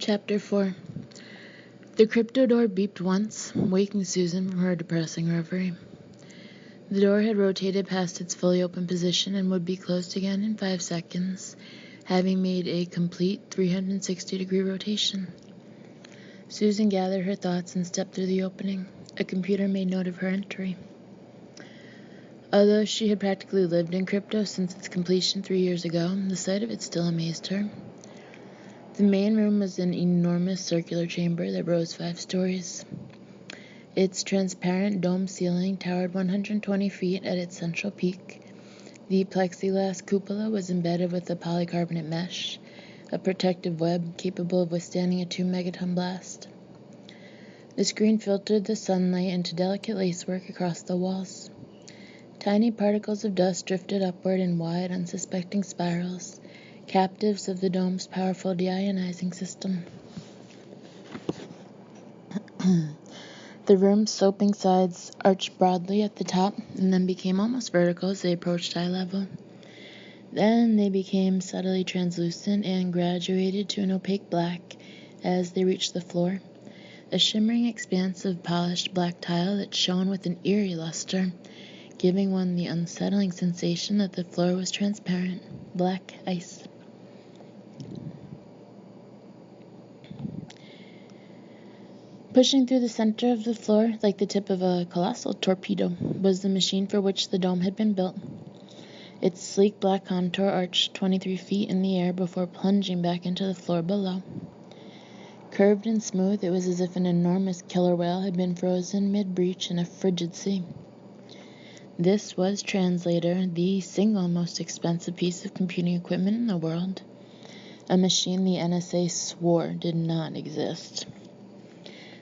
Chapter 4. The crypto door beeped once, waking Susan from her depressing reverie. The door had rotated past its fully open position and would be closed again in 5 seconds, having made a complete 360-degree rotation. Susan gathered her thoughts and stepped through the opening. A computer made note of her entry. Although she had practically lived in crypto since its completion 3 years ago, the sight of it still amazed her. The main room was an enormous circular chamber that rose 5 stories. Its transparent dome ceiling towered 120 feet at its central peak. The plexiglass cupola was embedded with a polycarbonate mesh, a protective web capable of withstanding a 2-megaton blast. The screen filtered the sunlight into delicate lacework across the walls. Tiny particles of dust drifted upward in wide, unsuspecting spirals, captives of the dome's powerful deionizing system. The room's sloping sides arched broadly at the top and then became almost vertical as they approached eye level. Then they became subtly translucent and graduated to an opaque black as they reached the floor, a shimmering expanse of polished black tile that shone with an eerie luster, giving one the unsettling sensation that the floor was transparent, black ice. Pushing through the center of the floor, like the tip of a colossal torpedo, was the machine for which the dome had been built. Its sleek black contour arched 23 feet in the air before plunging back into the floor below. Curved and smooth, it was as if an enormous killer whale had been frozen mid-breach in a frigid sea. This was Translator, the single most expensive piece of computing equipment in the world, a machine the NSA swore did not exist.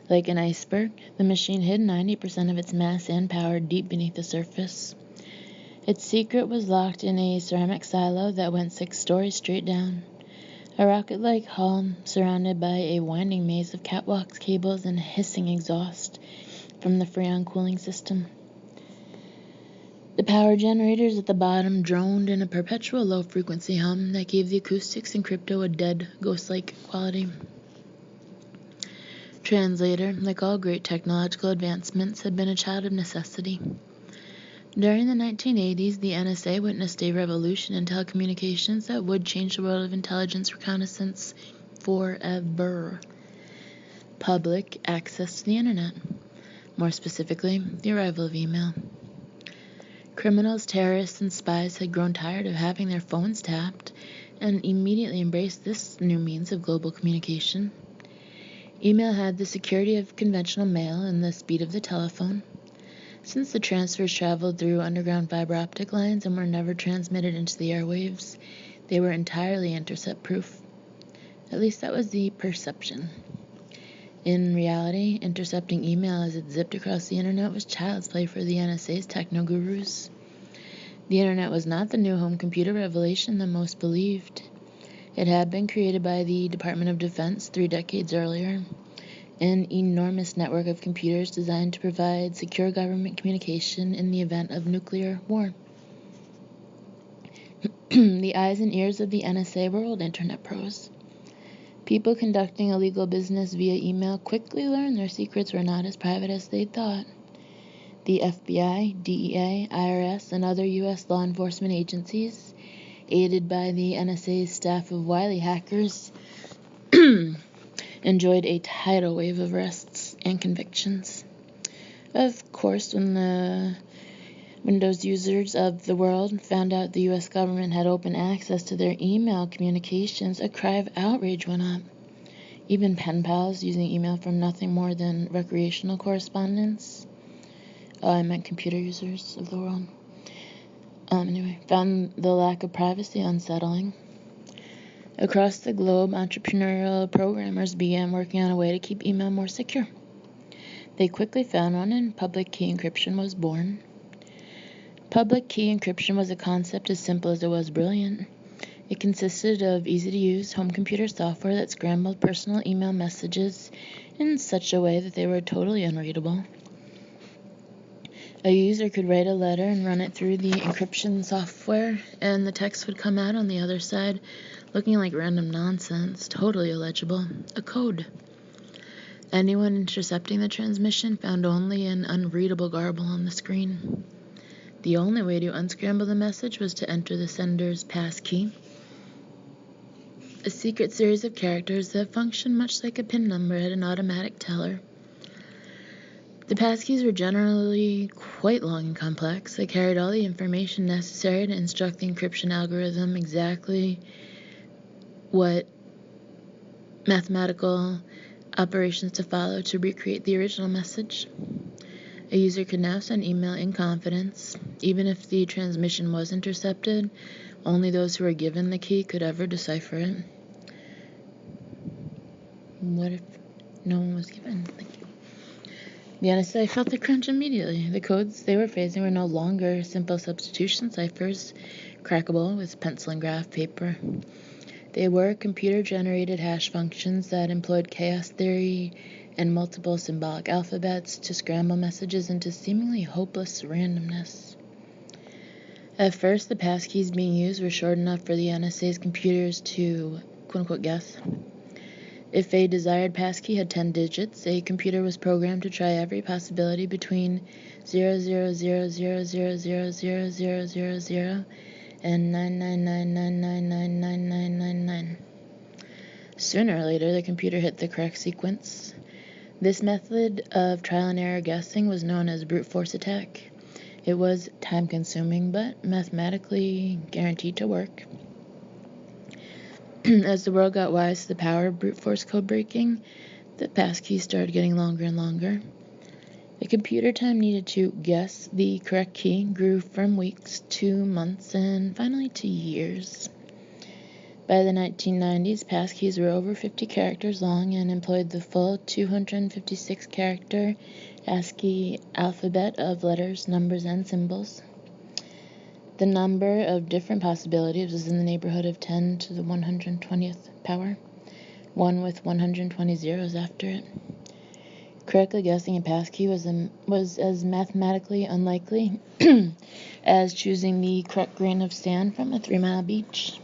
Like an iceberg, the machine hid 90% of its mass and power deep beneath the surface. Its secret was locked in a ceramic silo that went 6 stories straight down, a rocket-like hull surrounded by a winding maze of catwalks, cables, and hissing exhaust from the Freon cooling system. The power generators at the bottom droned in a perpetual low-frequency hum that gave the acoustics in crypto a dead, ghost-like quality. Translator, like all great technological advancements, had been a child of necessity. During the 1980s, the NSA witnessed a revolution in telecommunications that would change the world of intelligence reconnaissance forever. Public access to the internet. More specifically, the arrival of email. Criminals, terrorists, and spies had grown tired of having their phones tapped and immediately embraced this new means of global communication. Email had the security of conventional mail and the speed of the telephone. Since the transfers traveled through underground fiber optic lines and were never transmitted into the airwaves, they were entirely intercept-proof. At least that was the perception. In reality, intercepting email as it zipped across the internet was child's play for the NSA's techno-gurus. The internet was not the new home computer revelation that most believed. It had been created by the Department of Defense 3 decades earlier, an enormous network of computers designed to provide secure government communication in the event of nuclear war. The eyes and ears of the NSA were old internet pros. People conducting illegal business via email quickly learned their secrets were not as private as they thought. The FBI, DEA, IRS, and other U.S. law enforcement agencies, aided by the NSA's staff of wily hackers, enjoyed a tidal wave of arrests and convictions. Of course, when the Windows users of the world found out the U.S. government had open access to their email communications, a cry of outrage went up. Even pen pals using email for nothing more than recreational correspondence. I meant computer users of the world. Found the lack of privacy unsettling. Across the globe, entrepreneurial programmers began working on a way to keep email more secure. They quickly found one, and public key encryption was born. Public key encryption was a concept as simple as it was brilliant. It consisted of easy-to-use home computer software that scrambled personal email messages in such a way that they were totally unreadable. A user could write a letter and run it through the encryption software, and the text would come out on the other side looking like random nonsense, totally illegible, a code. Anyone intercepting the transmission found only an unreadable garble on the screen. The only way to unscramble the message was to enter the sender's passkey, a secret series of characters that functioned much like a PIN number at an automatic teller. The passkeys were generally quite long and complex. They carried all the information necessary to instruct the encryption algorithm exactly what mathematical operations to follow to recreate the original message. A user could now send email in confidence. Even if the transmission was intercepted, only those who were given the key could ever decipher it. What if no one was given? The NSA felt the crunch immediately. The codes they were facing were no longer simple substitution ciphers, crackable with pencil and graph paper. They were computer-generated hash functions that employed chaos theory and multiple symbolic alphabets to scramble messages into seemingly hopeless randomness. At first, the passkeys being used were short enough for the NSA's computers to, quote-unquote, guess. If a desired passkey had 10 digits, a computer was programmed to try every possibility between 00000000000 and 999999999. Sooner or later, the computer hit the correct sequence. This method of trial and error guessing was known as brute force attack. It was time-consuming, but mathematically guaranteed to work. As the world got wise to the power of brute force code breaking, the passkeys started getting longer and longer. The computer time needed to guess the correct key grew from weeks to months and finally to years. By the 1990s, passkeys were over 50 characters long and employed the full 256-character ASCII alphabet of letters, numbers, and symbols. The number of different possibilities was in the neighborhood of 10 to the 120th power, one with 120 zeros after it. Correctly guessing a passkey was as mathematically unlikely as choosing the correct grain of sand from a 3-mile beach.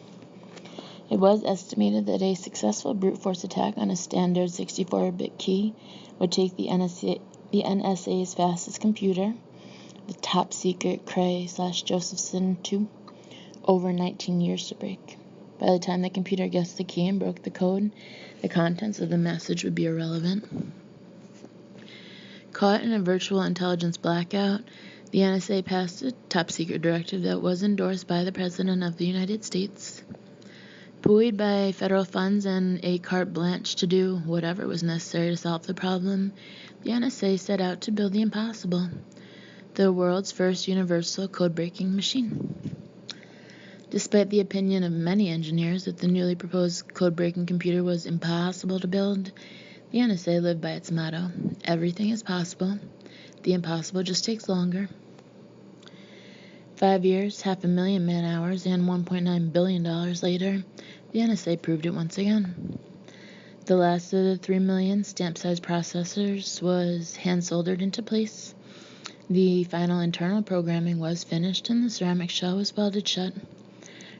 It was estimated that a successful brute force attack on a standard 64-bit key would take the NSA's fastest computer, the top-secret Cray/Josephson II, over 19 years to break. By the time the computer guessed the key and broke the code, the contents of the message would be irrelevant. Caught in a virtual intelligence blackout, the NSA passed a top-secret directive that was endorsed by the President of the United States. Buoyed by federal funds and a carte blanche to do whatever was necessary to solve the problem, the NSA set out to build the impossible, the world's first universal code-breaking machine. Despite the opinion of many engineers that the newly proposed code-breaking computer was impossible to build, the NSA lived by its motto, everything is possible, the impossible just takes longer. 5 years, 500,000 man-hours, and $1.9 billion later, the NSA proved it once again. The last of the 3 million stamp-sized processors was hand-soldered into place. The final internal programming was finished, and the ceramic shell was welded shut.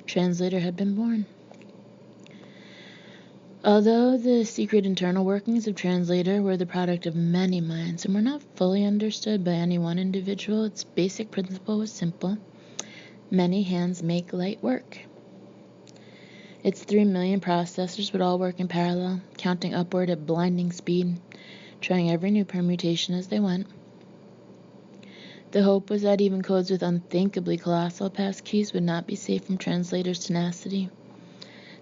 Translator had been born. Although the secret internal workings of Translator were the product of many minds and were not fully understood by any one individual, its basic principle was simple. Many hands make light work. Its 3 million processors would all work in parallel, counting upward at blinding speed, trying every new permutation as they went. The hope was that even codes with unthinkably colossal passkeys would not be safe from Translator's tenacity.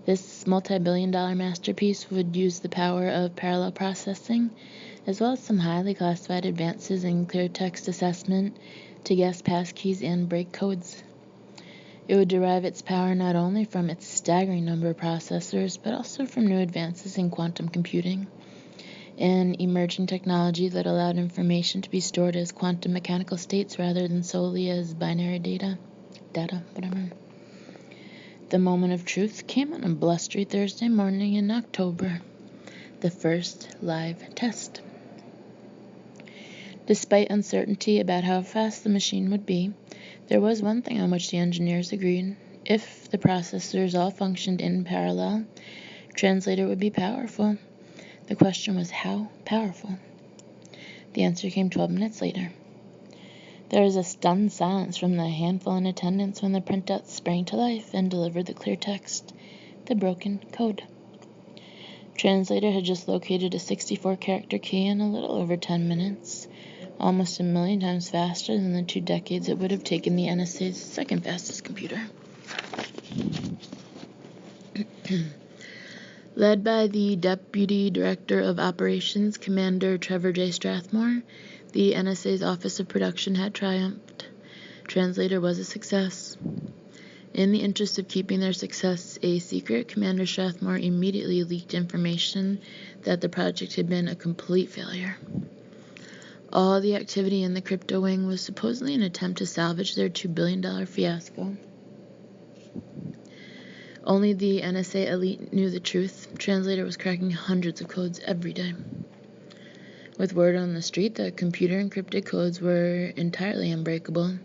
This multi-billion-dollar masterpiece would use the power of parallel processing, as well as some highly classified advances in clear text assessment, to guess passkeys and break codes. It would derive its power not only from its staggering number of processors, but also from new advances in quantum computing, an emerging technology that allowed information to be stored as quantum mechanical states rather than solely as binary data, whatever. The moment of truth came on a blustery Thursday morning in October, the first live test. Despite uncertainty about how fast the machine would be, there was one thing on which the engineers agreed. If the processors all functioned in parallel, Translator would be powerful. The question was how powerful? The answer came 12 minutes later. There was a stunned silence from the handful in attendance when the printout sprang to life and delivered the clear text, the broken code. Translator had just located a 64-character key in a little over 10 minutes, almost a million times faster than the 2 decades it would have taken the NSA's second fastest computer. Led by the Deputy Director of Operations, Commander Trevor J. Strathmore, the NSA's Office of Production had triumphed. Translator was a success. In the interest of keeping their success a secret, Commander Strathmore immediately leaked information that the project had been a complete failure. All the activity in the crypto wing was supposedly an attempt to salvage their $2 billion fiasco. Only the NSA elite knew the truth. Translator was cracking hundreds of codes every day. With word on the street that computer-encrypted codes were entirely unbreakable,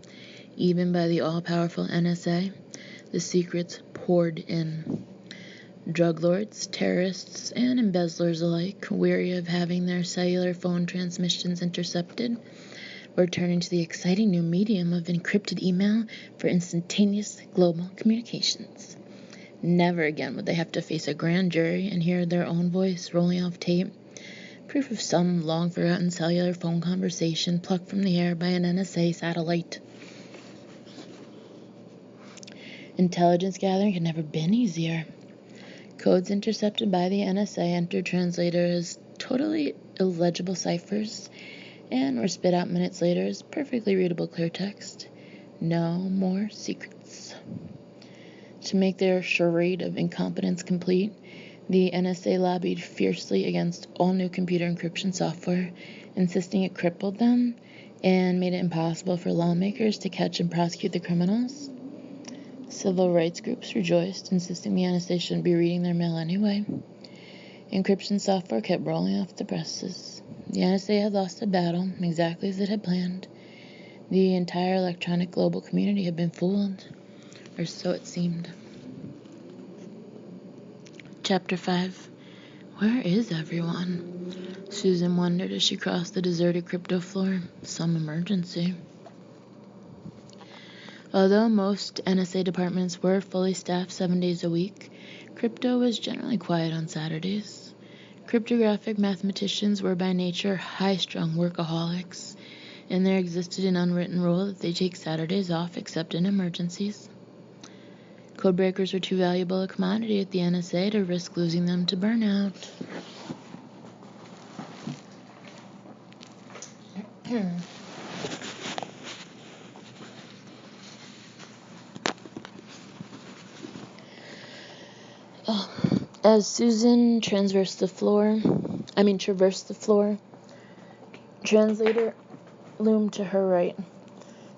even by the all-powerful NSA, the secrets poured in. Drug lords, terrorists, and embezzlers alike, weary of having their cellular phone transmissions intercepted, were turning to the exciting new medium of encrypted email for instantaneous global communications. Never again would they have to face a grand jury and hear their own voice rolling off tape, proof of some long-forgotten cellular phone conversation plucked from the air by an NSA satellite. Intelligence gathering had never been easier. Codes intercepted by the NSA entered Translator as totally illegible ciphers and were spit out minutes later as perfectly readable clear text. No more secrets. To make their charade of incompetence complete, the NSA lobbied fiercely against all new computer encryption software, insisting it crippled them and made it impossible for lawmakers to catch and prosecute the criminals. Civil rights groups rejoiced, insisting the NSA shouldn't be reading their mail anyway. Encryption software kept rolling off the presses. The NSA had lost the battle, exactly as it had planned. The entire electronic global community had been fooled, or so it seemed. Chapter 5. Where is everyone? Susan wondered as she crossed the deserted crypto floor. Some emergency. Although most NSA departments were fully staffed 7 days a week, crypto was generally quiet on Saturdays. Cryptographic mathematicians were by nature high-strung workaholics, and there existed an unwritten rule that they take Saturdays off except in emergencies. Codebreakers were too valuable a commodity at the NSA to risk losing them to burnout. As Susan traversed the floor, Translator loomed to her right.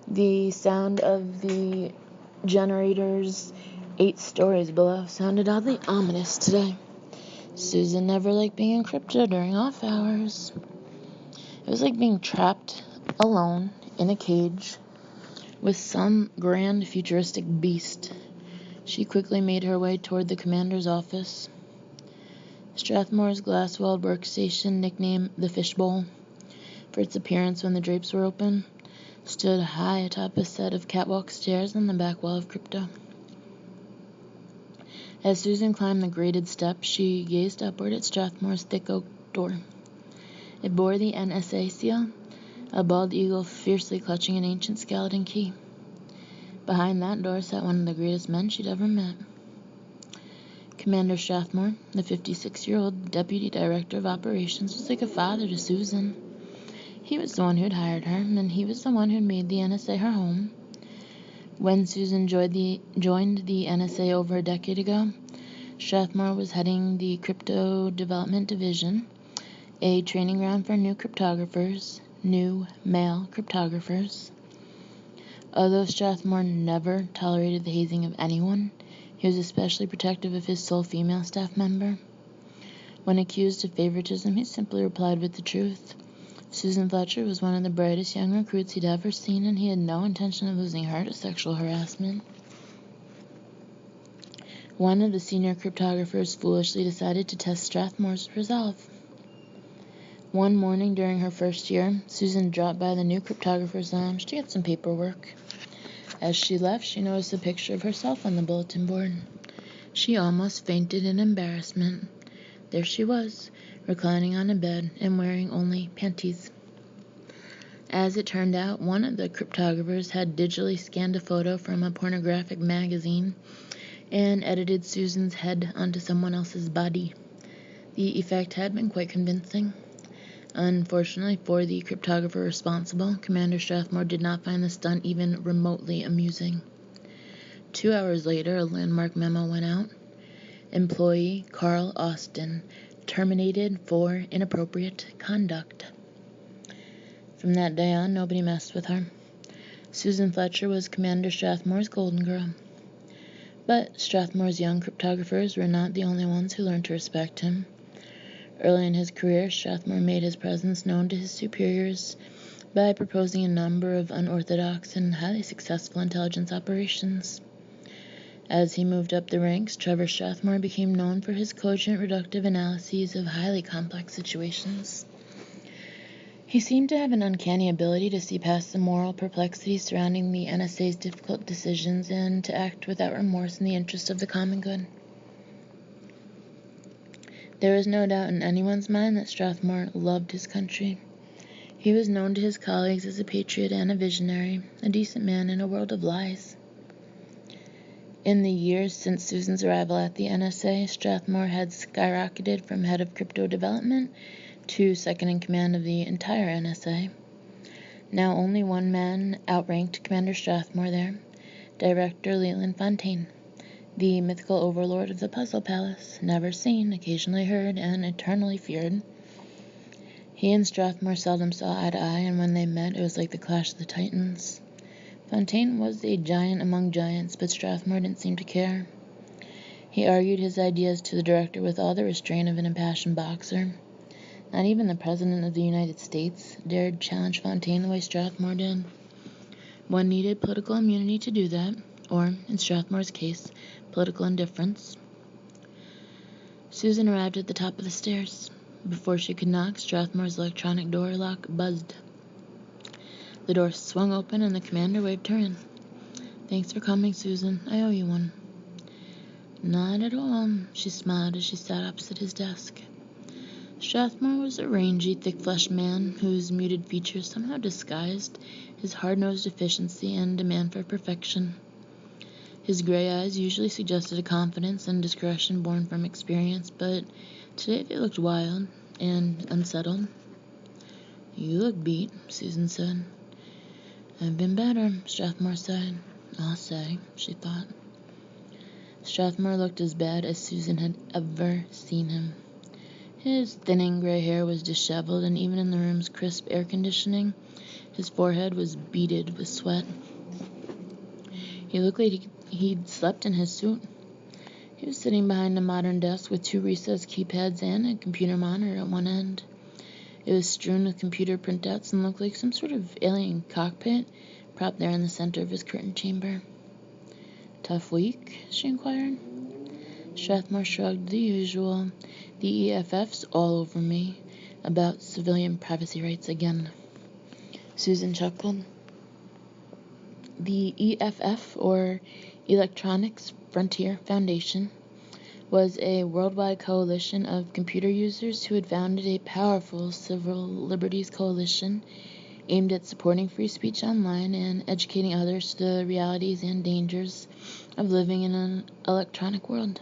The sound of the generators 8 stories below sounded oddly ominous today. Susan never liked being in crypto during off hours. It was like being trapped alone in a cage with some grand futuristic beast. She quickly made her way toward the commander's office. Strathmore's glass-walled workstation, nicknamed the Fishbowl for its appearance when the drapes were open, stood high atop a set of catwalk stairs on the back wall of crypto. As Susan climbed the graded steps, she gazed upward at Strathmore's thick oak door. It bore the NSA seal, a bald eagle fiercely clutching an ancient skeleton key. Behind that door sat one of the greatest men she'd ever met. Commander Strathmore, the 56-year-old Deputy Director of Operations, was like a father to Susan. He was the one who'd hired her, and he was the one who'd made the NSA her home. When Susan joined the NSA over a decade ago, Strathmore was heading the Crypto Development Division, a training ground for new male cryptographers. Although Strathmore never tolerated the hazing of anyone, he was especially protective of his sole female staff member. When accused of favoritism, he simply replied with the truth. Susan Fletcher was one of the brightest young recruits he'd ever seen, and he had no intention of losing her to sexual harassment. One of the senior cryptographers foolishly decided to test Strathmore's resolve. One morning during her first year, Susan dropped by the new cryptographer's lounge to get some paperwork. As she left, she noticed a picture of herself on the bulletin board. She almost fainted in embarrassment. There she was, reclining on a bed and wearing only panties. As it turned out, one of the cryptographers had digitally scanned a photo from a pornographic magazine and edited Susan's head onto someone else's body. The effect had been quite convincing. Unfortunately for the cryptographer responsible, Commander Strathmore did not find the stunt even remotely amusing. 2 hours later, a landmark memo went out. Employee Carl Austin terminated for inappropriate conduct. From that day on, nobody messed with her. Susan Fletcher was Commander Strathmore's golden girl. But Strathmore's young cryptographers were not the only ones who learned to respect him. Early in his career, Strathmore made his presence known to his superiors by proposing a number of unorthodox and highly successful intelligence operations. As he moved up the ranks, Trevor Strathmore became known for his cogent, reductive analyses of highly complex situations. He seemed to have an uncanny ability to see past the moral perplexities surrounding the NSA's difficult decisions and to act without remorse in the interest of the common good. There was no doubt in anyone's mind that Strathmore loved his country. He was known to his colleagues as a patriot and a visionary, a decent man in a world of lies. In the years since Susan's arrival at the NSA, Strathmore had skyrocketed from head of crypto development to second in command of the entire NSA. Now only one man outranked Commander Strathmore there, Director Leland Fontaine, the mythical overlord of the Puzzle Palace, never seen, occasionally heard, and eternally feared. He and Strathmore seldom saw eye to eye, and when they met, it was like the clash of the titans. Fontaine was a giant among giants, but Strathmore didn't seem to care. He argued his ideas to the director with all the restraint of an impassioned boxer. Not even the President of the United States dared challenge Fontaine the way Strathmore did. One needed political immunity to do that, or, in Strathmore's case, political indifference. Susan arrived at the top of the stairs. Before she could knock, Strathmore's electronic door lock buzzed. The door swung open and the commander waved her in. "Thanks for coming, Susan. I owe you one." "Not at all," she smiled as she sat opposite his desk. Strathmore was a rangy, thick-fleshed man whose muted features somehow disguised his hard-nosed efficiency and demand for perfection. His gray eyes usually suggested a confidence and discretion born from experience, but today they looked wild and unsettled. "You look beat," Susan said. "I've been better," Strathmore said. "I'll say," she thought. Strathmore looked as bad as Susan had ever seen him. His thinning gray hair was disheveled, and even in the room's crisp air conditioning, his forehead was beaded with sweat. He looked like he'd slept in his suit. He was sitting behind a modern desk with 2 recessed keypads and a computer monitor at one end. It was strewn with computer printouts and looked like some sort of alien cockpit propped there in the center of his curtained chamber. "Tough week?" she inquired. Strathmore shrugged. "The usual. The EFF's all over me about civilian privacy rights again." Susan chuckled. The EFF, or Electronics Frontier Foundation, was a worldwide coalition of computer users who had founded a powerful civil liberties coalition aimed at supporting free speech online and educating others to the realities and dangers of living in an electronic world.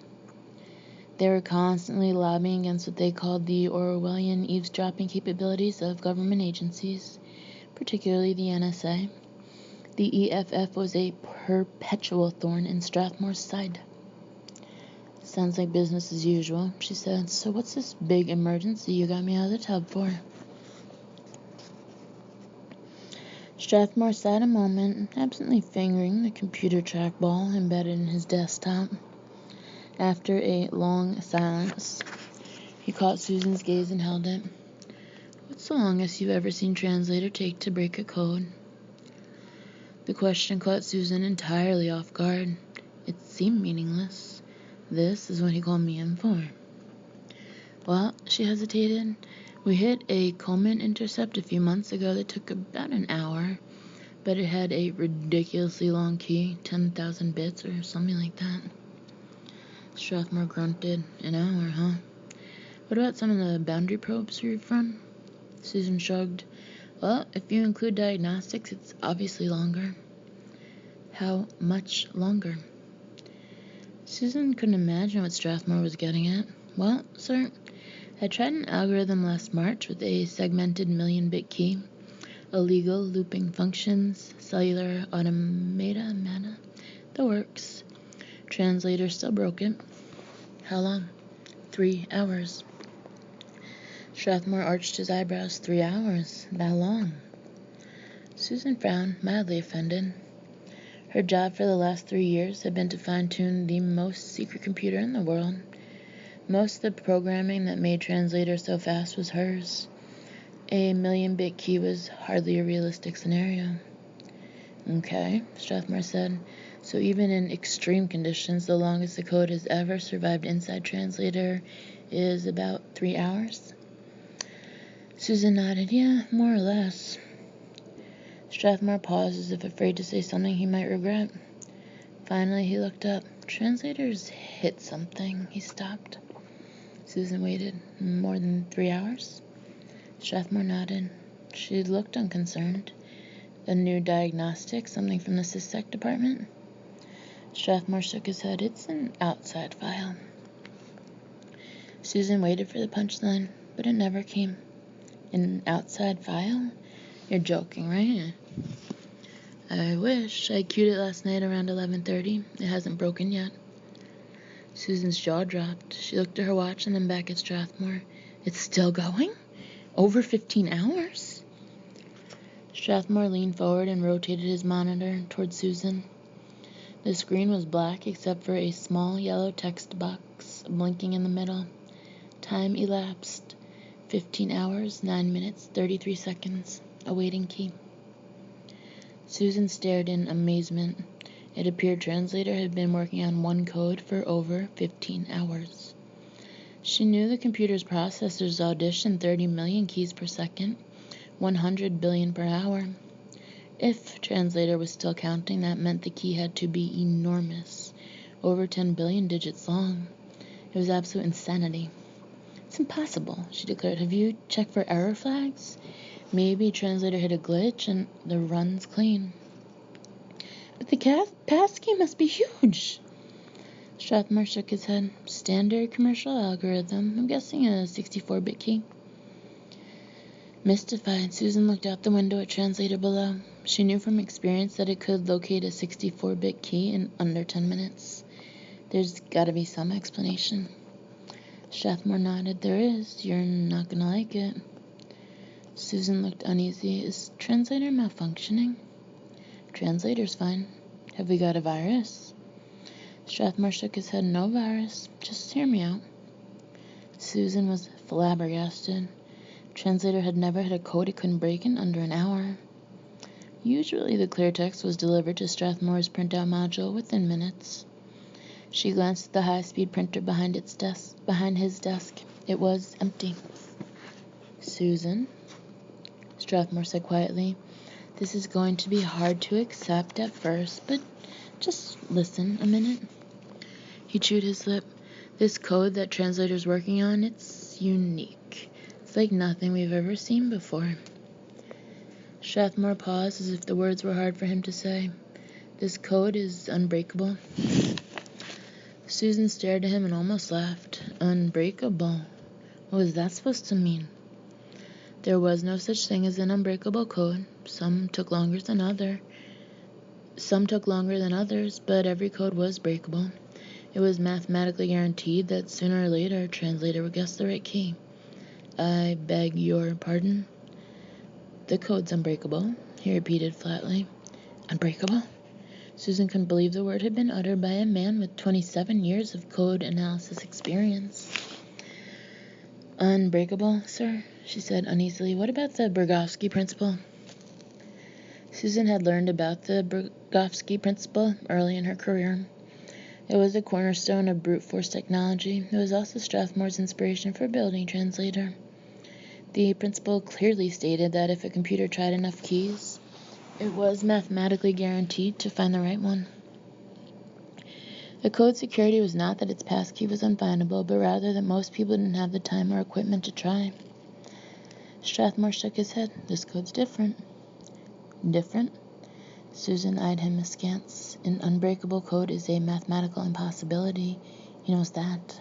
They were constantly lobbying against what they called the Orwellian eavesdropping capabilities of government agencies, particularly the NSA. The EFF was a perpetual thorn in Strathmore's side. "Sounds like business as usual," she said. "So what's this big emergency you got me out of the tub for?" Strathmore sat a moment, absently fingering the computer trackball embedded in his desktop. After a long silence, he caught Susan's gaze and held it. "What's the longest you've ever seen Translator take to break a code?" The question caught Susan entirely off guard. It seemed meaningless. This is what he called me in for. Well, she hesitated. We hit a Coleman intercept a few months ago that took about an hour, but it had a ridiculously long key, 10,000 bits or something like that. Strathmore grunted. An hour, huh? What about some of the boundary probes we've run? Susan shrugged. Well, if you include diagnostics, it's obviously longer. How much longer? Susan couldn't imagine what Strathmore was getting at. Well, sir, I tried an algorithm last March with a segmented million-bit key, illegal looping functions, cellular automata, mana, the works. Translator still broke it. How long? 3 hours. Strathmore arched his eyebrows. 3 hours? That long? Susan frowned, mildly offended. Her job for the last 3 years had been to fine-tune the most secret computer in the world. Most of the programming that made Translator so fast was hers. A million-bit key was hardly a realistic scenario. Okay, Strathmore said. So even in extreme conditions, the longest the code has ever survived inside Translator is about 3 hours? Susan nodded. Yeah, more or less. Strathmore paused as if afraid to say something he might regret. Finally, he looked up. Translator's hit something. He stopped. Susan waited. More than 3 hours? Strathmore nodded. She looked unconcerned. A new diagnostic? Something from the SysSec department? Strathmore shook his head. It's an outside file. Susan waited for the punchline, but it never came. An outside file? You're joking, right? I wish. I queued it last night around 11:30. It hasn't broken yet. Susan's jaw dropped. She looked at her watch and then back at Strathmore. It's still going? Over 15 hours? Strathmore leaned forward and rotated his monitor toward Susan. The screen was black except for a small yellow text box blinking in the middle. Time elapsed. 15 hours, 9 minutes, 33 seconds. Awaiting key. Susan stared in amazement. It appeared Translator had been working on one code for over 15 hours. She knew the computer's processors auditioned 30 million keys per second, 100 billion per hour. If Translator was still counting, that meant the key had to be enormous, over 10 billion digits long. It was absolute insanity. It's impossible, she declared. Have you checked for error flags? Maybe Translator hit a glitch and the run's clean. But the passkey must be huge. Strathmore shook his head. Standard commercial algorithm. I'm guessing a 64-bit key. Mystified, Susan looked out the window at Translator below. She knew from experience that it could locate a 64-bit key in under 10 minutes. There's got to be some explanation. Strathmore nodded. There is. You're not going to like it. Susan looked uneasy. Is Translator malfunctioning? Translator's fine. Have we got a virus? Strathmore shook his head. No virus. Just hear me out. Susan was flabbergasted. Translator had never had a code it couldn't break in under an hour. Usually the clear text was delivered to Strathmore's printout module within minutes. She glanced at the high-speed printer behind his desk. It was empty. Susan, Strathmore said quietly, this is going to be hard to accept at first, but just listen a minute. He chewed his lip. This code that Translator's working on, it's unique. It's like nothing we've ever seen before. Strathmore paused as if the words were hard for him to say. This code is unbreakable. Susan stared at him and almost laughed. Unbreakable? What was that supposed to mean? There was no such thing as an unbreakable code. Some took longer than others, but every code was breakable. It was mathematically guaranteed that sooner or later Translator would guess the right key. I beg your pardon? The code's unbreakable, he repeated flatly. Unbreakable? Susan couldn't believe the word had been uttered by a man with 27 years of code analysis experience. Unbreakable, sir? She said uneasily. What about the Bergovsky principle? Susan had learned about the Bergovsky principle early in her career. It was a cornerstone of brute force technology. It was also Strathmore's inspiration for building Translator. The principle clearly stated that if a computer tried enough keys, it was mathematically guaranteed to find the right one. The code's security was not that its passkey was unfindable, but rather that most people didn't have the time or equipment to try. Strathmore shook his head. This code's different. Different? Susan eyed him askance. An unbreakable code is a mathematical impossibility. He knows that.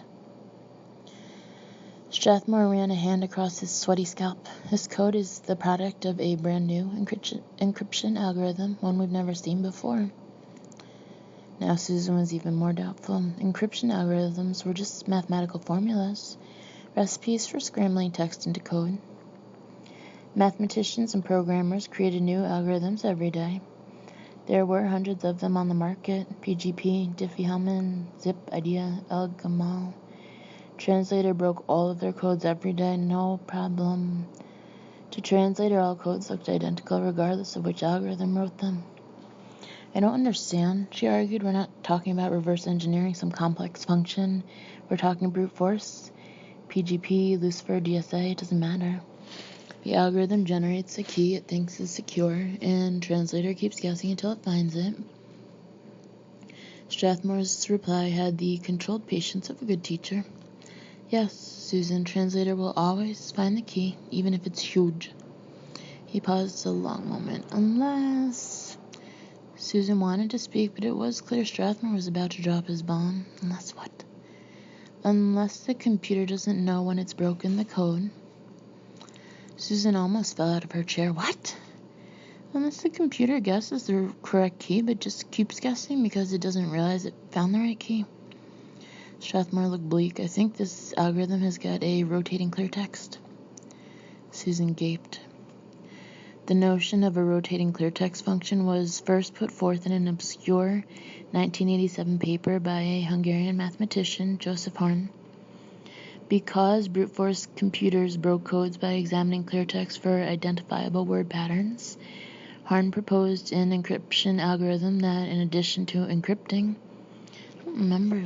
Strathmore ran a hand across his sweaty scalp. This code is the product of a brand new encryption algorithm, one we've never seen before. Now Susan was even more doubtful. Encryption algorithms were just mathematical formulas, recipes for scrambling text into code. Mathematicians and programmers created new algorithms every day. There were hundreds of them on the market: PGP, Diffie-Hellman, Zip, Idea, El-Gamal. Translator broke all of their codes every day, no problem. To Translator, all codes looked identical regardless of which algorithm wrote them. I don't understand, she argued. We're not talking about reverse engineering some complex function. We're talking brute force. PGP, Lucifer, DSA, it doesn't matter. The algorithm generates a key it thinks is secure, and Translator keeps guessing until it finds it. Strathmore's reply had the controlled patience of a good teacher. Yes, Susan, Translator will always find the key, even if it's huge. He paused a long moment. Unless... Susan wanted to speak, but it was clear Strathmore was about to drop his bomb. Unless what? Unless the computer doesn't know when it's broken the code. Susan almost fell out of her chair. What? Unless the computer guesses the correct key, but just keeps guessing because it doesn't realize it found the right key. Strathmore looked bleak. I think this algorithm has got a rotating clear text. Susan gaped. The notion of a rotating clear text function was first put forth in an obscure 1987 paper by a Hungarian mathematician, Joseph Horn. Because brute force computers broke codes by examining clear text for identifiable word patterns, Horn proposed an encryption algorithm that, in addition to encrypting, I don't remember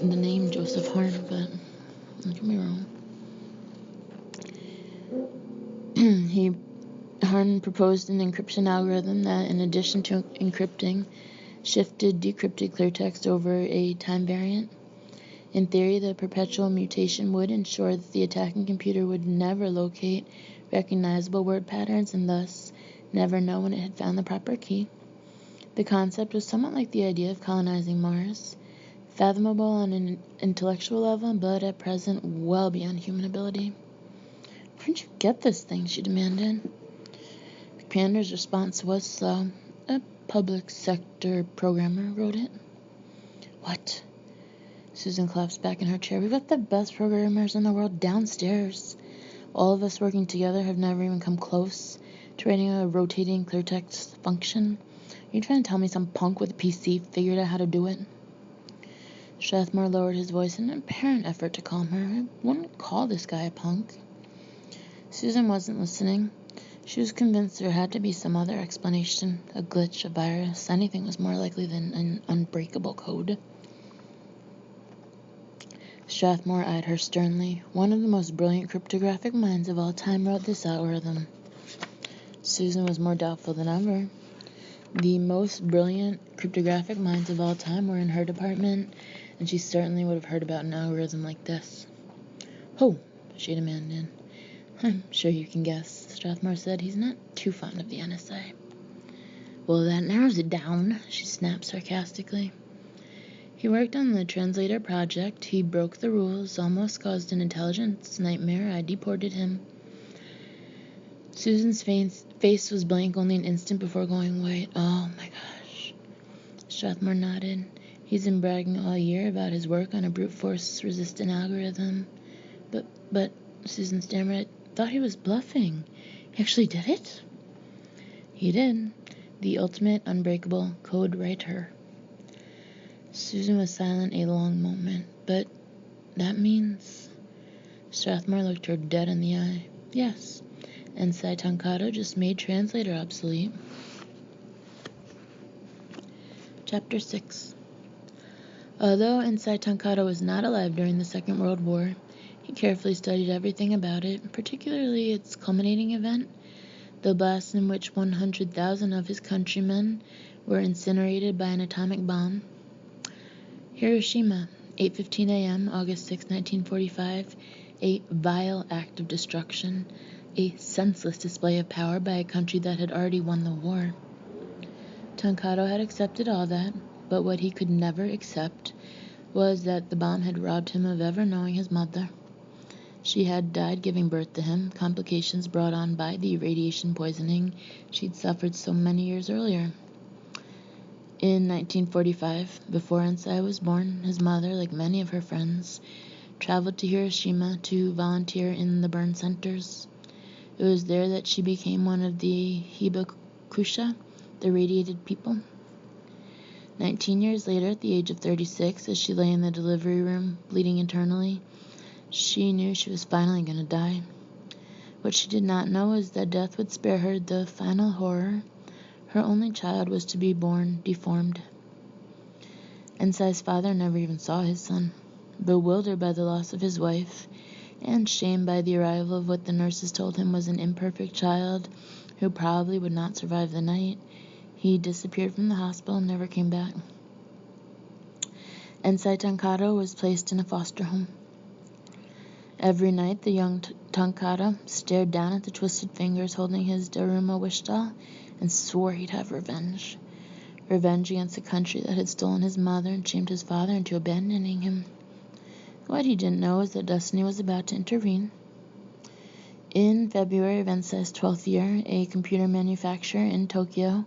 the name Joseph Horn, but don't get me wrong. Horn proposed an encryption algorithm that, in addition to encrypting, shifted decrypted clear text over a time variant. In theory, the perpetual mutation would ensure that the attacking computer would never locate recognizable word patterns and thus never know when it had found the proper key. The concept was somewhat like the idea of colonizing Mars, fathomable on an intellectual level, but at present well beyond human ability. Where'd you get this thing? She demanded. Pander's response was slow. A public sector programmer wrote it. What? Susan collapsed back in her chair. We've got the best programmers in the world downstairs. All of us working together have never even come close to writing a rotating clear text function. Are you trying to tell me some punk with a PC figured out how to do it? Strathmore lowered his voice in an apparent effort to calm her. I wouldn't call this guy a punk. Susan wasn't listening. She was convinced there had to be some other explanation, a glitch, a virus. Anything was more likely than an unbreakable code. Strathmore eyed her sternly. One of the most brilliant cryptographic minds of all time wrote this algorithm. Susan was more doubtful than ever. The most brilliant cryptographic minds of all time were in her department, and she certainly would have heard about an algorithm like this. Who? She demanded. I'm sure you can guess, Strathmore said. He's not too fond of the NSA. Well, that narrows it down, she snapped sarcastically. He worked on the Translator project. He broke the rules, almost caused an intelligence nightmare. I deported him. Susan's face was blank only an instant before going white. Oh my gosh. Strathmore nodded. He's been bragging all year about his work on a brute force resistant algorithm. But, Susan stammered, I thought he was bluffing. He actually did it? He did. The ultimate unbreakable code writer. Susan was silent a long moment. But that means... Strathmore looked her dead in the eye. Yes. And Sai Tankado just made Translator obsolete. Chapter 6. Although Ensai Tankado was not alive during the Second World War, he carefully studied everything about it, particularly its culminating event, the blast in which 100,000 of his countrymen were incinerated by an atomic bomb. Hiroshima, 8:15 a.m., August 6, 1945, a vile act of destruction, a senseless display of power by a country that had already won the war. Tankado had accepted all that, but what he could never accept was that the bomb had robbed him of ever knowing his mother. She had died giving birth to him, complications brought on by the radiation poisoning she'd suffered so many years earlier. In 1945, before Ensai was born, his mother, like many of her friends, traveled to Hiroshima to volunteer in the burn centers. It was there that she became one of the Hibakusha, the radiated people. 19 years later, at the age of 36, as she lay in the delivery room, bleeding internally, she knew she was finally going to die. What she did not know is that death would spare her the final horror. Her only child was to be born deformed. Ensai's father never even saw his son. Bewildered by the loss of his wife, and shamed by the arrival of what the nurses told him was an imperfect child who probably would not survive the night, he disappeared from the hospital and never came back. Ensai Tankado was placed in a foster home. Every night the young Tankado stared down at the twisted fingers holding his Daruma wish doll and swore he'd have revenge. Revenge against the country that had stolen his mother and shamed his father into abandoning him. What he didn't know is that destiny was about to intervene. In February of Ensai's 12th year, a computer manufacturer in Tokyo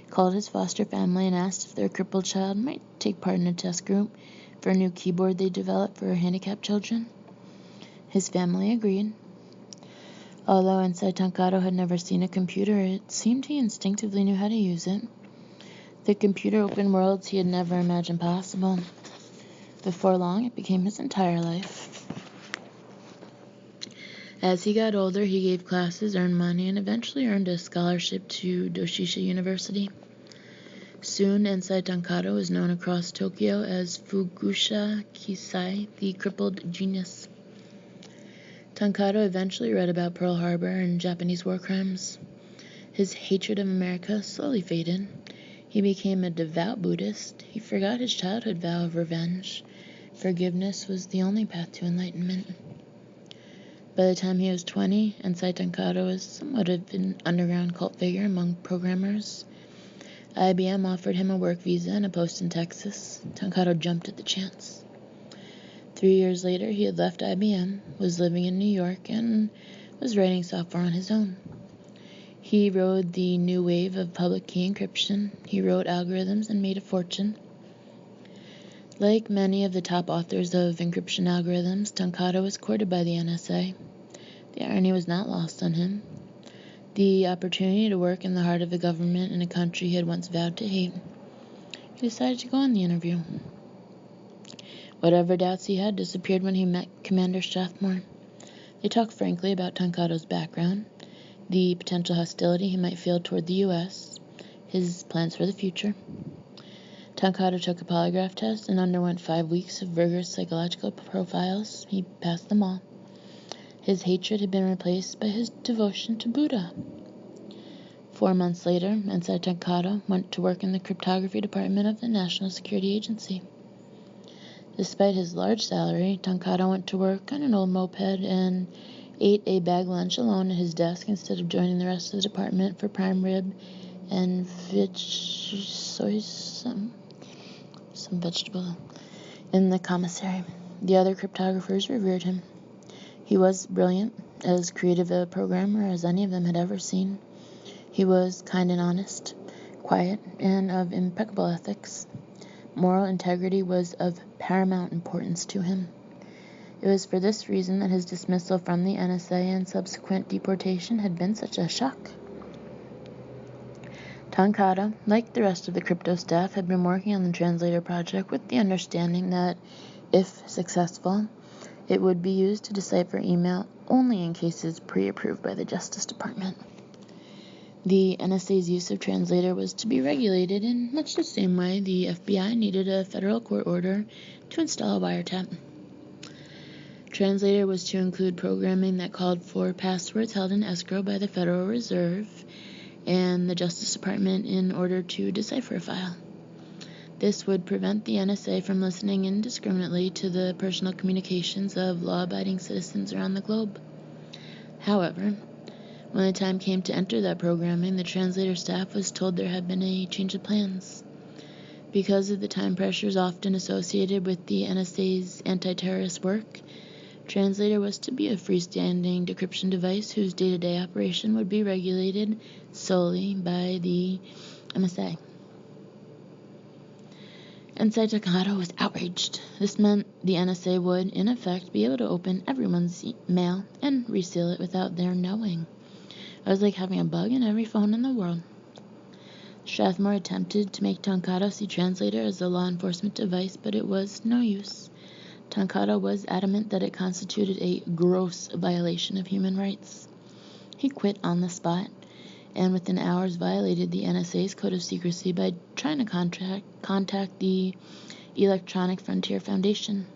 called his foster family and asked if their crippled child might take part in a test group for a new keyboard they developed for handicapped children. His family agreed. Although Ensai Tankado had never seen a computer, it seemed he instinctively knew how to use it. The computer opened worlds he had never imagined possible. Before long, it became his entire life. As he got older, he gave classes, earned money, and eventually earned a scholarship to Doshisha University. Soon, Ensai Tankado was known across Tokyo as Fugusha Kisai, the crippled genius. Tankado eventually read about Pearl Harbor and Japanese war crimes. His hatred of America slowly faded. He became a devout Buddhist. He forgot his childhood vow of revenge. Forgiveness was the only path to enlightenment. By the time he was 20, Ensai Tankado was somewhat of an underground cult figure among programmers. IBM offered him a work visa and a post in Texas. Tankado jumped at the chance. 3 years later, he had left IBM, was living in New York, and was writing software on his own. He rode the new wave of public key encryption. He wrote algorithms and made a fortune. Like many of the top authors of encryption algorithms, Tankado was courted by the NSA. The irony was not lost on him. The opportunity to work in the heart of the government in a country he had once vowed to hate. He decided to go on the interview. Whatever doubts he had disappeared when he met Commander Strathmore. They talked frankly about Tankado's background, the potential hostility he might feel toward the U.S., his plans for the future. Tankado took a polygraph test and underwent 5 weeks of rigorous psychological profiles. He passed them all. His hatred had been replaced by his devotion to Buddha. 4 months later, Ensai Tankado went to work in the cryptography department of the National Security Agency. Despite his large salary, Tankado went to work on an old moped and ate a bag lunch alone at his desk instead of joining the rest of the department for prime rib and some vegetable in the commissary. The other cryptographers revered him. He was brilliant, as creative a programmer as any of them had ever seen. He was kind and honest, quiet, and of impeccable ethics. Moral integrity was of paramount importance to him. It was for this reason that his dismissal from the NSA and subsequent deportation had been such a shock. Tankado, like the rest of the crypto staff, had been working on the translator project with the understanding that, if successful, it would be used to decipher email only in cases pre-approved by the Justice Department. The NSA's use of Translator was to be regulated in much the same way the FBI needed a federal court order to install a wiretap. Translator was to include programming that called for passwords held in escrow by the Federal Reserve and the Justice Department in order to decipher a file. This would prevent the NSA from listening indiscriminately to the personal communications of law-abiding citizens around the globe. However, when the time came to enter that programming, the Translator staff was told there had been a change of plans. Because of the time pressures often associated with the NSA's anti-terrorist work, Translator was to be a freestanding decryption device whose day-to-day operation would be regulated solely by the NSA. Ensai Takahata was outraged. This meant the NSA would, in effect, be able to open everyone's mail and reseal it without their knowing. It was like having a bug in every phone in the world. Strathmore attempted to make Tankado see Translator as a law enforcement device, but it was no use. Tankado was adamant that it constituted a gross violation of human rights. He quit on the spot, and within hours violated the NSA's code of secrecy by trying to contact the Electronic Frontier Foundation.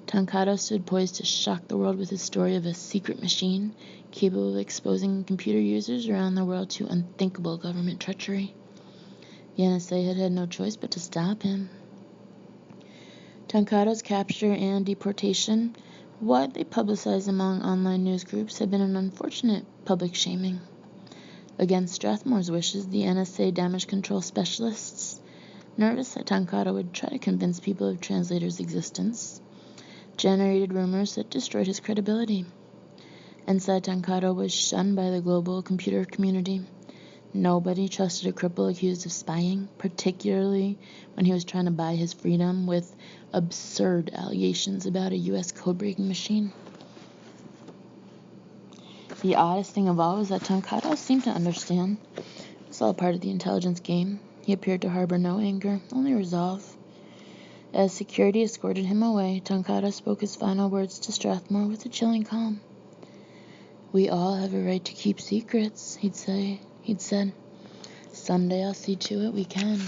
Tankado stood poised to shock the world with his story of a secret machine capable of exposing computer users around the world to unthinkable government treachery. The NSA had no choice but to stop him. Tankado's capture and deportation, widely publicized among online news groups, had been an unfortunate public shaming. Against Strathmore's wishes, the NSA damage control specialists, nervous that Tankado would try to convince people of Translator's existence, generated rumors that destroyed his credibility. Ensai Tankado was shunned by the global computer community. Nobody trusted a cripple accused of spying, particularly when he was trying to buy his freedom with absurd allegations about a U.S. code-breaking machine. The oddest thing of all was that Tankado seemed to understand. It was all part of the intelligence game. He appeared to harbor no anger, only resolve. As security escorted him away, Tankado spoke his final words to Strathmore with a chilling calm. "We all have a right to keep secrets," he'd said. "Someday I'll see to it we can."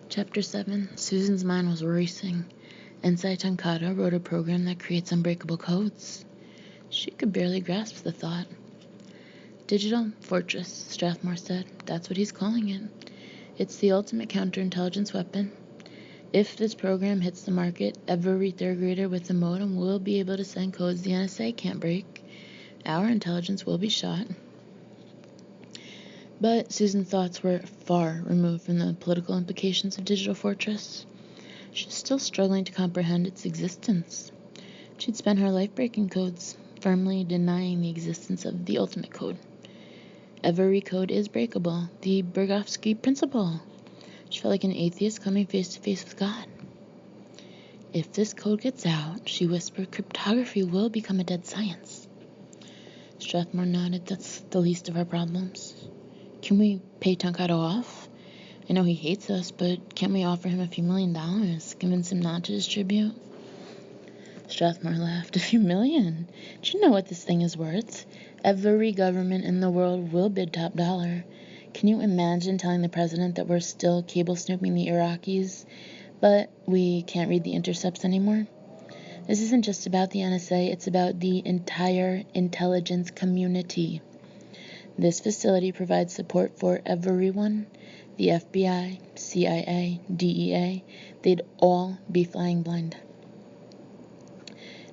Chapter 7. Susan's mind was racing. Ensai Tankado wrote a program that creates unbreakable codes. She could barely grasp the thought. Digital Fortress, Strathmore said. That's what he's calling it. It's the ultimate counterintelligence weapon. If this program hits the market, every third grader with a modem will be able to send codes the NSA can't break. Our intelligence will be shot. But Susan's thoughts were far removed from the political implications of Digital Fortress. She was still struggling to comprehend its existence. She'd spent her life breaking codes, firmly denying the existence of the ultimate code. Every code is breakable, the Bergovsky principle. She felt like an atheist coming face to face with God. If this code gets out, she whispered, cryptography will become a dead science. Strathmore nodded. That's the least of our problems. Can we pay Tankado off? I know he hates us, but can't we offer him a few $1 million, convince him not to distribute? Strathmore laughed. A few million? Do you know what this thing is worth? Every government in the world will bid top dollar. Can you imagine telling the president that we're still cable snooping the Iraqis, but we can't read the intercepts anymore? This isn't just about the NSA, it's about the entire intelligence community. This facility provides support for everyone. The FBI, CIA, DEA, they'd all be flying blind.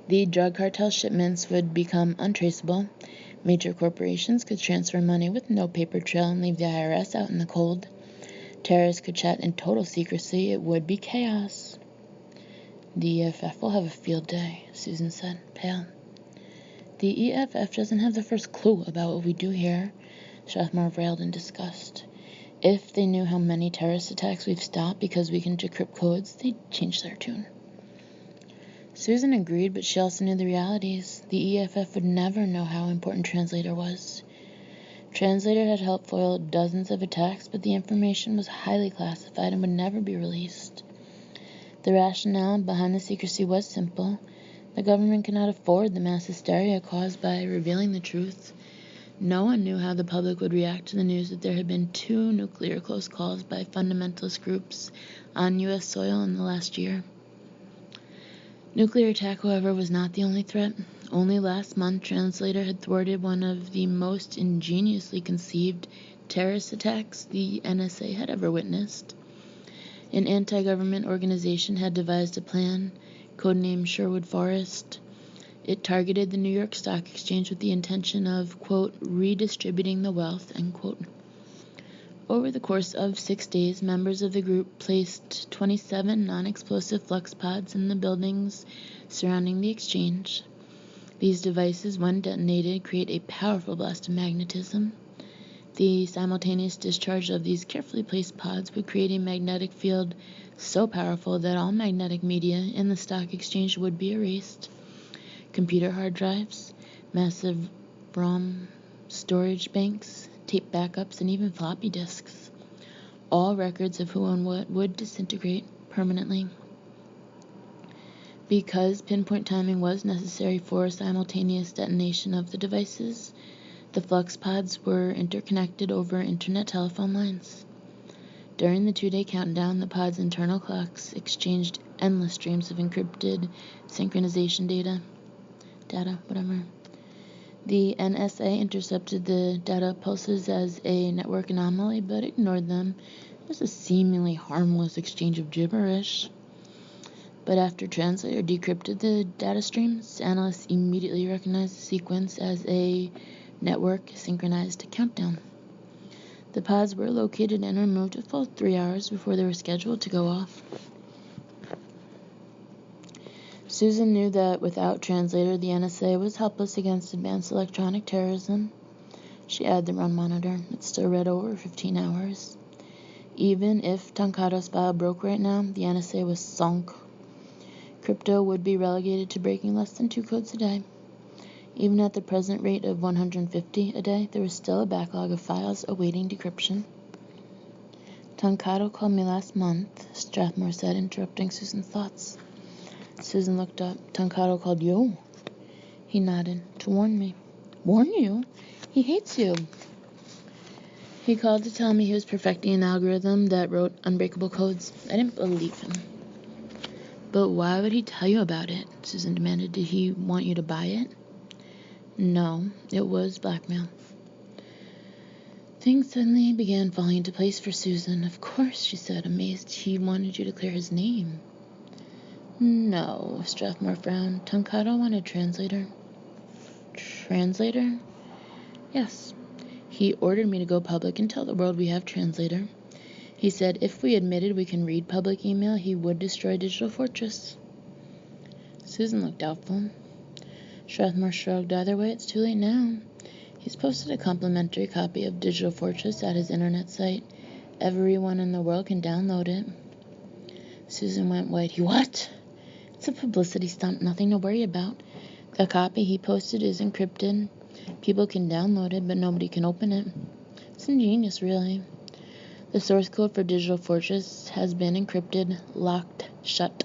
The drug cartel shipments would become untraceable. Major corporations could transfer money with no paper trail and leave the IRS out in the cold. Terrorists could chat in total secrecy. It would be chaos. The EFF will have a field day, Susan said, pale. The EFF doesn't have the first clue about what we do here, Strathmore railed in disgust. If they knew how many terrorist attacks we've stopped because we can decrypt codes, they'd change their tune. Susan agreed, but she also knew the realities. The EFF would never know how important Translator was. Translator had helped foil dozens of attacks, but the information was highly classified and would never be released. The rationale behind the secrecy was simple. The government could not afford the mass hysteria caused by revealing the truth. No one knew how the public would react to the news that there had been 2 nuclear close calls by fundamentalist groups on U.S. soil in the last year. Nuclear attack, however, was not the only threat. Only last month, Translator had thwarted one of the most ingeniously conceived terrorist attacks the NSA had ever witnessed. An anti-government organization had devised a plan, codenamed Sherwood Forest. It targeted the New York Stock Exchange with the intention of, quote, redistributing the wealth, end quote. Over the course of 6 days, members of the group placed 27 non-explosive flux pods in the buildings surrounding the exchange. These devices, when detonated, create a powerful blast of magnetism. The simultaneous discharge of these carefully placed pods would create a magnetic field so powerful that all magnetic media in the stock exchange would be erased. Computer hard drives, massive ROM storage banks, tape backups, and even floppy disks. All records of who owned what would disintegrate permanently. Because pinpoint timing was necessary for simultaneous detonation of the devices, the flux pods were interconnected over internet telephone lines. During the 2-day countdown, the pod's internal clocks exchanged endless streams of encrypted synchronization data. The NSA intercepted the data pulses as a network anomaly, but ignored them as a seemingly harmless exchange of gibberish. But after Translator decrypted the data streams, analysts immediately recognized the sequence as a network synchronized countdown. The pods were located and removed a full 3 hours before they were scheduled to go off. Susan knew that without Translator, the NSA was helpless against advanced electronic terrorism. She added the run monitor. It still read over 15 hours. Even if Tancado's file broke right now, the NSA was sunk. Crypto would be relegated to breaking less than 2 codes a day. Even at the present rate of 150 a day, there was still a backlog of files awaiting decryption. Tancado called me last month, Strathmore said, interrupting Susan's thoughts. Susan looked up. Tancado called you? He nodded. To warn me. Warn you? He hates you. He called to tell me he was perfecting an algorithm that wrote unbreakable codes. I didn't believe him. But why would he tell you about it? Susan demanded. Did he want you to buy it? No, it was blackmail. Things suddenly began falling into place for Susan. Of course, she said, amazed. He wanted you to clear his name. No, Strathmore frowned. Tancado wanted Translator. Translator? Yes. He ordered me to go public and tell the world we have Translator. He said if we admitted we can read public email, he would destroy Digital Fortress. Susan looked doubtful. Strathmore shrugged. Either way, it's too late now. He's posted a complimentary copy of Digital Fortress at his internet site. Everyone in the world can download it. Susan went white. He what? It's a publicity stunt, nothing to worry about. The copy he posted is encrypted. People can download it, but nobody can open it. It's ingenious, really. The source code for Digital Fortress has been encrypted, locked, shut.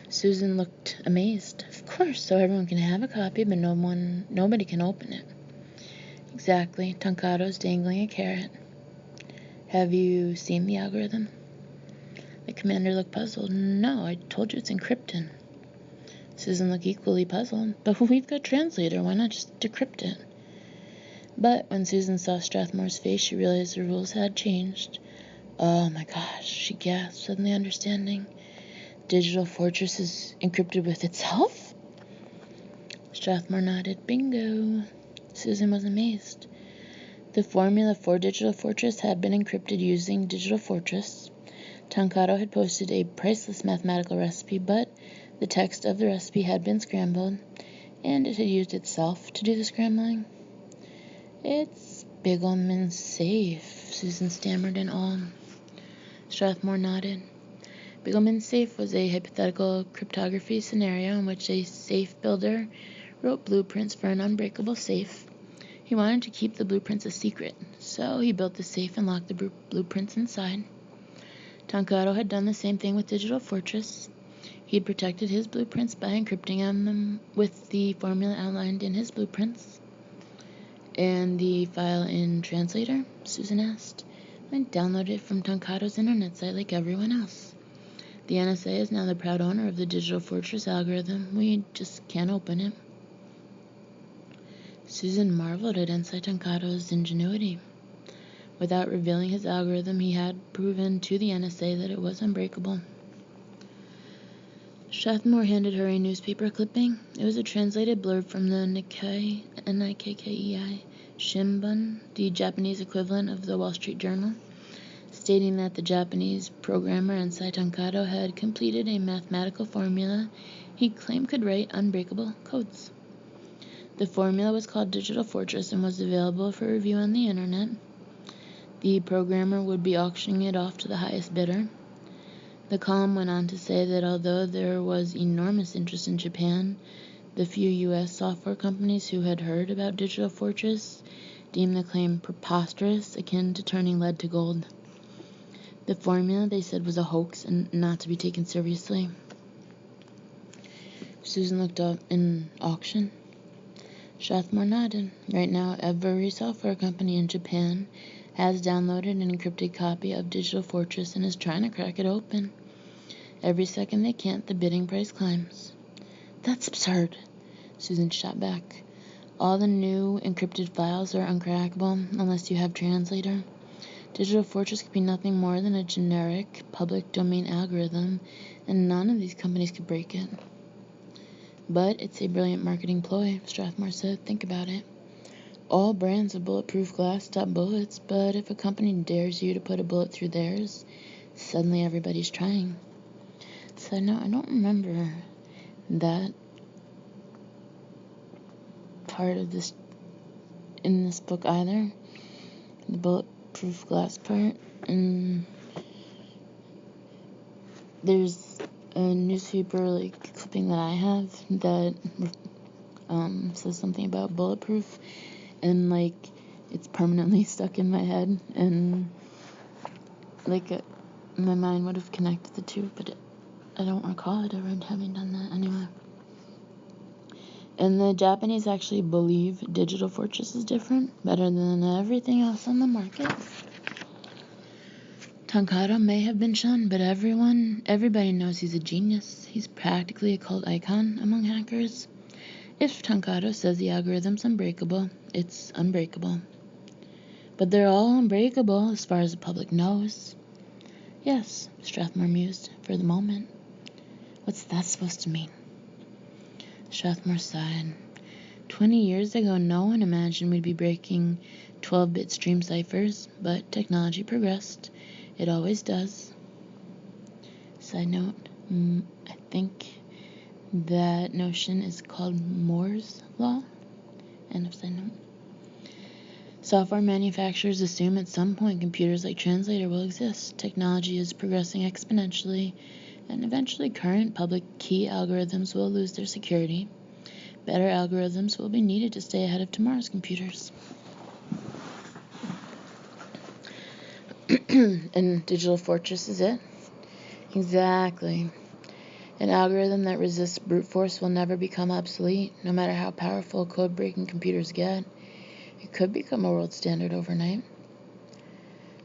Susan looked amazed. Of course, so everyone can have a copy, but nobody can open it. Exactly. Tancado's dangling a carrot. Have you seen the algorithm? The commander looked puzzled. No, I told you it's encrypted. Susan looked equally puzzled. But we've got Translator. Why not just decrypt it? But when Susan saw Strathmore's face, she realized the rules had changed. Oh my gosh, she gasped, suddenly understanding. Digital Fortress is encrypted with itself? Strathmore nodded. Bingo. Susan was amazed. The formula for Digital Fortress had been encrypted using Digital Fortress. Tancado had posted a priceless mathematical recipe, but the text of the recipe had been scrambled, and it had used itself to do the scrambling. It's Bigelman's safe, Susan stammered in awe. Strathmore nodded. Bigelman's safe was a hypothetical cryptography scenario in which a safe builder wrote blueprints for an unbreakable safe. He wanted to keep the blueprints a secret, so he built the safe and locked the blueprints inside. Tancado had done the same thing with Digital Fortress. He protected his blueprints by encrypting them with the formula outlined in his blueprints. And the file in Translator, Susan asked. I downloaded it from Tankado's internet site like everyone else. The NSA is now the proud owner of the Digital Fortress algorithm. We just can't open it. Susan marveled at Ensei Tankado's ingenuity. Without revealing his algorithm, he had proven to the NSA that it was unbreakable. Strathmore handed her a newspaper clipping. It was a translated blurb from the Nikkei, Nikkei Shimbun, the Japanese equivalent of the Wall Street Journal, stating that the Japanese programmer Ensei Tankado had completed a mathematical formula he claimed could write unbreakable codes. The formula was called Digital Fortress and was available for review on the internet. The programmer would be auctioning it off to the highest bidder. The column went on to say that although there was enormous interest in Japan, the few U.S. software companies who had heard about Digital Fortress deemed the claim preposterous, akin to turning lead to gold. The formula, they said, was a hoax and not to be taken seriously. Susan looked up in auction. Strathmore nodded. Right now, every software company in Japan has downloaded an encrypted copy of Digital Fortress and is trying to crack it open. Every second they can't, the bidding price climbs. That's absurd, Susan shot back. All the new encrypted files are uncrackable unless you have Translator. Digital Fortress could be nothing more than a generic public domain algorithm, and none of these companies could break it. But it's a brilliant marketing ploy, Strathmore said. Think about it. All brands of bulletproof glass stop bullets, but if a company dares you to put a bullet through theirs, suddenly everybody's trying. So no, I don't remember that part of this in this book either. The bulletproof glass part. And there's a newspaper clipping that I have that says something about bulletproof, and it's permanently stuck in my head, and my mind would have connected the two, but I don't recall it ever having done that anyway. And the Japanese actually believe Digital Fortress is different, better than everything else on the market. Tankado may have been shunned, but everybody knows he's a genius. He's practically a cult icon among hackers. If Tankado says the algorithm's unbreakable, it's unbreakable. But they're all unbreakable as far as the public knows. Yes, Strathmore mused, for the moment. What's that supposed to mean? Strathmore sighed. 20 years ago, no one imagined we'd be breaking 12-bit stream ciphers, but technology progressed. It always does. Side note, I think that notion is called Moore's Law. End of side note. Software manufacturers assume at some point computers like Translator will exist. Technology is progressing exponentially, and eventually current public key algorithms will lose their security. Better algorithms will be needed to stay ahead of tomorrow's computers. And Digital Fortress is it? Exactly. An algorithm that resists brute force will never become obsolete, no matter how powerful code-breaking computers get. It could become a world standard overnight.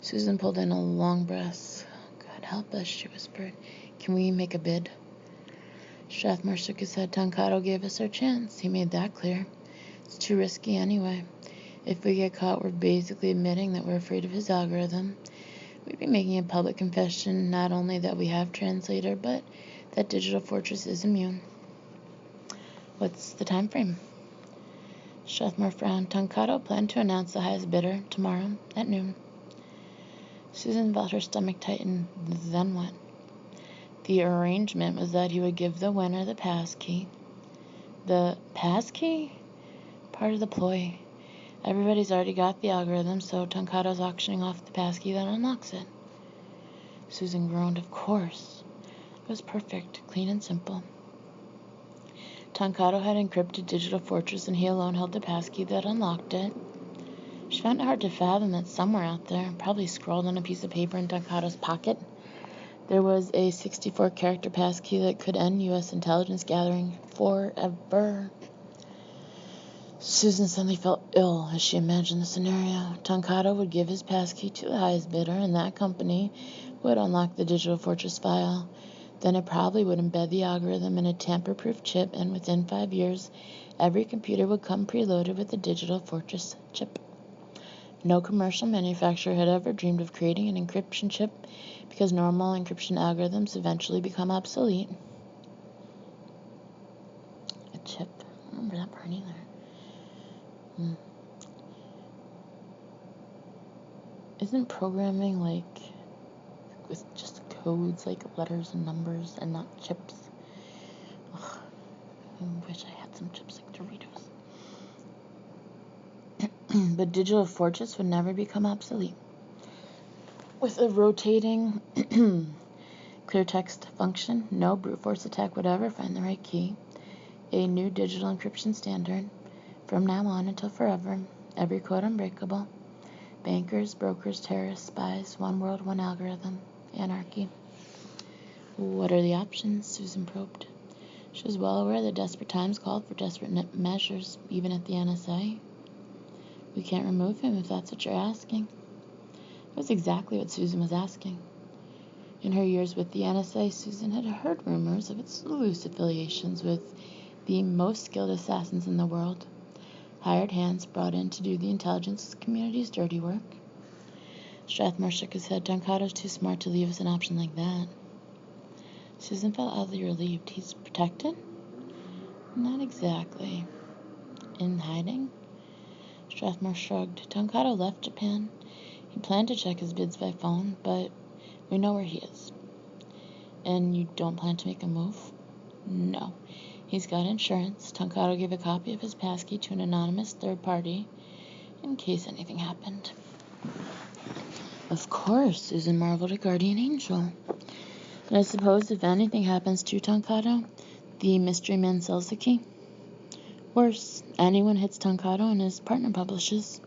Susan pulled in a long breath. God help us, she whispered. Can we make a bid? Strathmore shook his head. Tankado gave us our chance. He made that clear. It's too risky anyway. If we get caught, we're basically admitting that we're afraid of his algorithm. We'd be making a public confession, not only that we have Translator, but that Digital Fortress is immune. What's the time frame? Strathmore frowned. Tankado planned to announce the highest bidder tomorrow at noon. Susan felt her stomach tighten. Then what? The arrangement was that he would give the winner the passkey. The passkey? Part of the ploy. Everybody's already got the algorithm, so Tankado's auctioning off the passkey that unlocks it. Susan groaned. Of course. It was perfect, clean and simple. Tankado had encrypted Digital Fortress, and he alone held the passkey that unlocked it. She found it hard to fathom that somewhere out there, probably scrawled on a piece of paper in Tankado's pocket, There was a 64-character passkey that could end U.S. intelligence gathering forever. Susan suddenly felt ill as she imagined the scenario. Tancado would give his passkey to the highest bidder, and that company would unlock the Digital Fortress file. Then it probably would embed the algorithm in a tamper-proof chip, and within 5 years, every computer would come preloaded with the Digital Fortress chip. No commercial manufacturer had ever dreamed of creating an encryption chip because normal encryption algorithms eventually become obsolete. A chip. I don't remember that part either. Isn't programming like with just codes, like letters and numbers, and not chips? Ugh, I wish I had some chips like Doritos. But Digital Fortress would never become obsolete. With a rotating clear text function, no brute force attack would ever find the right key. A new digital encryption standard. From now on until forever, every code unbreakable. Bankers, brokers, terrorists, spies, one world, one algorithm. Anarchy. What are the options? Susan probed. She was well aware that desperate times called for desperate measures, even at the NSA. We can't remove him if that's what you're asking. It was exactly what Susan was asking. In her years with the NSA, Susan had heard rumors of its loose affiliations with the most skilled assassins in the world, hired hands brought in to do the intelligence community's dirty work. Strathmore shook his head. Tancado's too smart to leave us an option like that. Susan felt oddly relieved. He's protected? Not exactly. In hiding? Strathmore shrugged. Tancado left Japan. He planned to check his bids by phone, but we know where he is. And you don't plan to make a move? No. He's got insurance. Tancado gave a copy of his passkey to an anonymous third party in case anything happened. Of course, Susan marveled, a guardian angel. And I suppose if anything happens to Tancado, the mystery man sells the key. Worse, anyone hits Tancado and his partner publishes.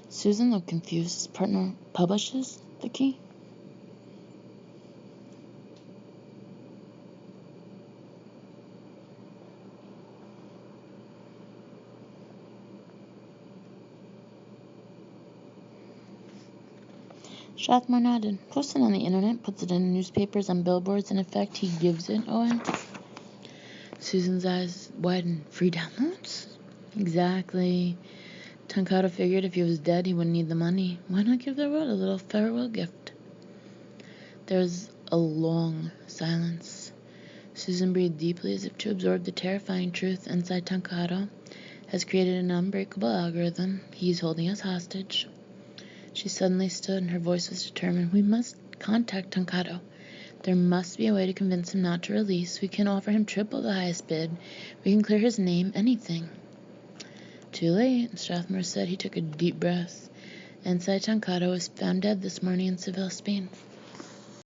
Susan looked confused. His partner publishes the key? Strathmore nodded. Posts it on the internet, puts it in newspapers, on billboards. In effect, he gives it away. Susan's eyes widened. Free downloads? Exactly. Tancado figured if he was dead, he wouldn't need the money. Why not give the world a little farewell gift? There was a long silence. Susan breathed deeply as if to absorb the terrifying truth. Inside, Tancado has created an unbreakable algorithm. He's holding us hostage. She suddenly stood, and her voice was determined. We must contact Tancado. There must be a way to convince him not to release. We can offer him triple the highest bid. We can clear his name, anything. Too late, Strathmore said. He took a deep breath. Inside, Tancado was found dead this morning in Seville, Spain.